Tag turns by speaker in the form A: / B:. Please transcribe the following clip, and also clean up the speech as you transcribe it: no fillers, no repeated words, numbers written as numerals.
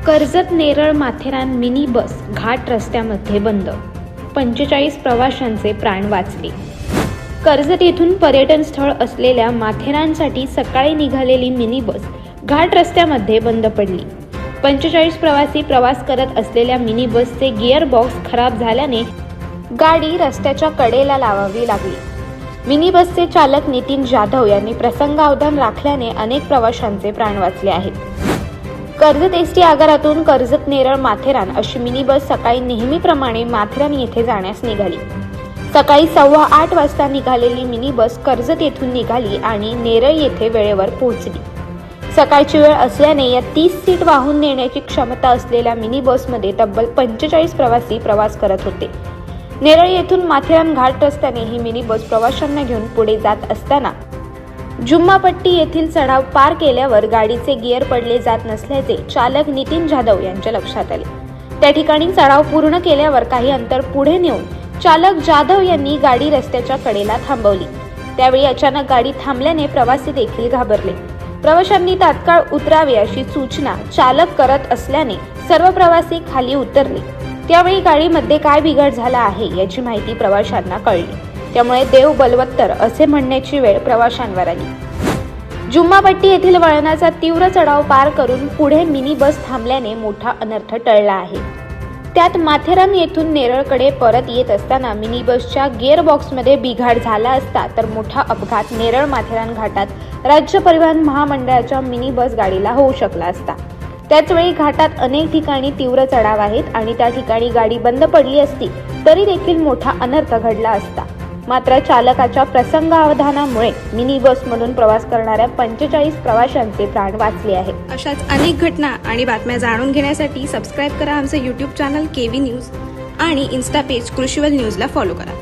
A: Karjat Neral Matheran mini bus घाट रस्त्यामध्ये बंद, 45 प्रवाशांचे प्राण वाचले। कर्जत येथून पर्यटन स्थळ असलेल्या माथेरानसाठी सकाळी निघालेली मिनी बस घाट रस्त्यामध्ये बंद पडली। 45 प्रवासी प्रवास करत असलेल्या मिनी बसचे गिअर बॉक्स खराब झाल्याने गाडी रस्त्याच्या कडेला लावावी लागली। मिनी बसचे चालक नितीन जाधव यांनी प्रसंगावधान राखल्याने अनेक प्रवाशांचे प्राण वाचले आहेत। कर्जत एसटी आगारातून कर्जत नेरळ माथेरान अशी मिनी बस सकाळी नेहमीप्रमाणे माथेरान येथे जाण्यास निघाली। सकाळी 8:15 वाजता निघालेली मिनी बस कर्जत येथून निघाली आणि नेरळ येथे वेळेवर पोहोचली। सकाळची वेळ असल्याने या 30 सीट वाहून नेण्याची क्षमता असलेल्या मिनी बसमध्ये तब्बल 45 प्रवासी प्रवास करत होते। नेरळ येथून माथेरान घाट रस्त्याने ही मिनी बस प्रवाशांना घेऊन पुढे जात असताना जुम्मापट्टी येथील चढाव पार केल्यावर गाडीचे गिअर पडले जात नसल्याचे चालक नितीन जाधव यांच्या लक्षात आले। त्या ठिकाणी चढाव पूर्ण केल्यावर काही अंतर पुढे नेऊन चालक जाधव यांनी गाडी रस्त्याच्या कडेला थांबवली। त्यावेळी अचानक गाडी थांबल्याने प्रवासी देखील घाबरले। प्रवाशांनी तात्काळ उतरावे अशी सूचना चालक करत असल्याने सर्व प्रवासी खाली उतरले। त्यावेळी गाडीमध्ये काय बिघाड झाला आहे याची माहिती प्रवाशांना कळली। त्यामुळे देव बलवत्तर असे म्हणण्याची वेळ प्रवाशांवर आली। जुम्मापट्टी येथील वळणाचा तीव्र चढाव पार करून पुढे मिनी बस थांबल्याने मोठा अनर्थ टळला आहे। त्यात माथेरान येथून नेरळकडे परत येत असताना मिनी बसच्या गिअर बॉक्समध्ये बिघाड झाला असता तर मोठा अपघात नेरळ माथेरान घाटात राज्य परिवहन महामंडळाच्या मिनी बस गाडीला होऊ शकला असता। त्याचवेळी घाटात अनेक ठिकाणी तीव्र चढाव आहेत आणि त्या ठिकाणी गाडी बंद पडली असती तरी देखील मोठा अनर्थ घडला असता। मात्र चालकाच्या प्रसंगावधानामुळे मिनी बसमधून प्रवास करणाऱ्या 45 प्रवाशांचे प्राण वाचले आहेत।
B: अशाच अनेक घटना आणि बातम्या जाणून घेण्यासाठी सबस्क्राईब करा आमचे YouTube चॅनल केव्ही न्यूज आणि इन्स्टा पेज कृषीवल न्यूजला फॉलो करा।